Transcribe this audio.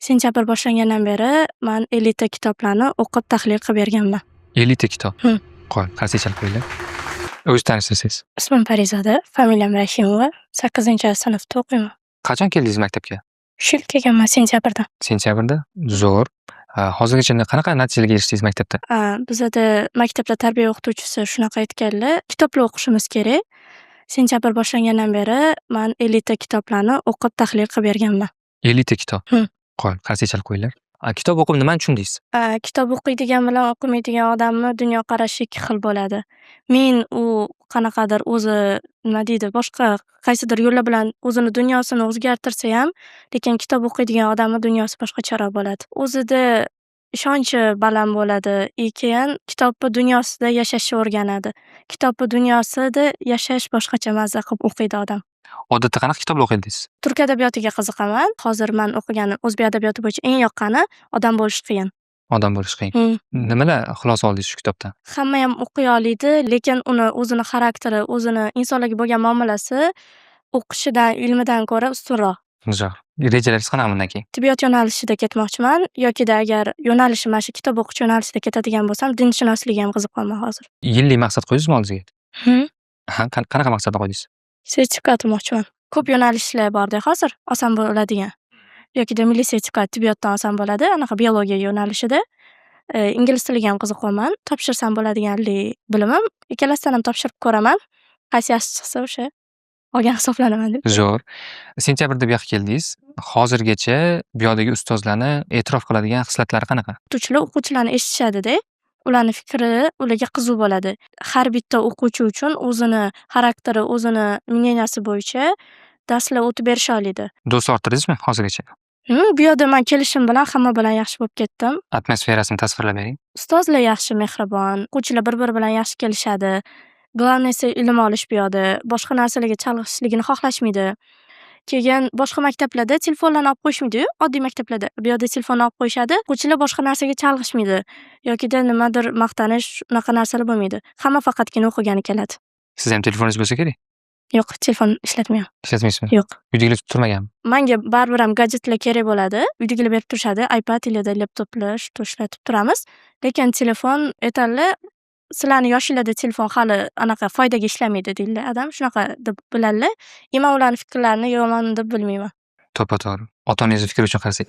Sentabr boshlangandan beri man 50 ta kitoblarni o'qib tahlil qilib berganman. 50 ta kitob. Hm. Qo'y, qarsak chalib qo'yinglar. O'zingiz tanishtirsangiz. Ismim Parizoda, familiyam Rashimova. 8-sinfda o'qiyman. Qachon keldingiz maktabga? Shu yil kelganman sentabrda. Sentabrda? Zo'r. Hozirgacha qanaqa natijalarga erishdingiz maktabda? Bizada maktabda tarbiya o'qituvchisi shunaqa aytganlar, kitoblar o'qishimiz kerak. Sentabr boshlangandan beri man 50 ta kitoblarni o'qib tahlil qilib berganman. 50 ta kitob. Hm. Qo'y, qarsak chalib qo'yinglar. Kitob o'qib nimani tushundingiz? Kitob o'qiydigan bilan o'qimaydigan odamni dunyoqarashi ikki xil bo'ladi. Men u qanaqadir o'zi nima deydi, boshqa qaysidir yo'llar bilan o'zini dunyosini o'zgartirsa ham, lekin kitob o'qiydigan odamni dunyosi boshqacharoq bo'ladi. O'zida ishonchi baland bo'ladi, keyin kitobni dunyosida yashashni o'rganadi. Kitobni dunyosida yashash boshqacha mazza qilib o'qiydi odam. Odatda qanaqa kitoblar o'qiysiz? Turk adabiyotiga qiziqaman. Hozir man o'qiganim o'zbek adabiyoti bo'yicha eng yoqqani Odam bo'lish qiyin. Odam bo'lish qiyin. Hm. Nimalar xulosa oldingiz shu kitobdan? Hamma ham o'qiy oladi, lekin uni o'zini xarakteri, o'zini insonlarga bo'lgan muomalasi o'qishidan, ilmidan ko'ra ustunroq. Zo'r. Rejalaringiz qanaqa bundan keyin? Tibbiyot yo'nalishida ketmoqchiman yoki-da agar yo'nalishim mana shu kitob o'qish yo'nalishida ketadigan bo'lsam, dinshunosligi ham qiziqaman hozir. Yillik maqsad qo'ydingizmi oldingizga? Hm. Qanaqa maqsadni qo'ydingiz? Sertifikat olmoqchiman. Ko'p yo'nalishlar bor-da hozir, oson bo'ladigan. Yoki-da milliy sertifikat tibbiyotdan oson bo'ladi, anaqa biologiya yo'nalishida. Ingliz tiliga ham qiziqaman. Topshirsam bo'ladiganlik bilimim. Ikkalasidan ham topshirib ko'raman. Qaysi yaxshi chiqsa o'sha olgan hisoblanaman deb. Zo'r. Sentabrda bu yoqqa keldingiz. Hozirgacha bu yoqdagi ustozlarni e'tirof qiladigan xislatlari qanaqa? O'qituvchilar o'quvchilarni eshitishadi-da. Ularni fikri ularga qiziq bo'ladi. Har bitta o'quvchi uchun o'zini xarakteri, o'zini мненияsi bo'yicha darslar o'tib berisha oladi. Do'st orttirdingizmi hozirgacha? Bu yerda men kelishim bilan hamma bilan yaxshi bo'lib ketdim. Atmosferasini tasvirlab bering. Ustozlar yaxshi, mehribon, o'quvchilar bir-biri bilan yaxshi kelishadi. Glavniysi ilm olish bu yoqda. Boshqa narsalarga chalg'ishligini xohlashmaydi. Keyin boshqa maktablarda telefonlarni olib qo'yishmaydi-yu, oddiy maktablarda. Bu yerda telefonni olib qo'yishadi, o'quvchilar boshqa narsaga chalg'ishmaydi yoki-da nimadir maqtanish, unaqa narsalar bo'lmaydi. Hamma faqatgina o'qigani keladi. Siz ham telefoningiz bo'lsa kerak? Yo'q, telefon ishlatmayman. Ishlatmaysizmi? Yo'q. Uydagilar turmaganmi? Menga baribir ham gadjetlar kerak bo'ladi. Uydagilar berib turishadi, iPad yoki laptoplar ishlatib turamiz. Lekin telefon aytadilar, sizlarni yoshinglarda telefon hali anaqa foydaga ishlamaydi deydilar. Adam shunaqa deb biladilar. Men ularning fikrlarini yomon deb bilmayman. To'ppa-to'g'ri. Ota-onangizning fikri uchun qarasak.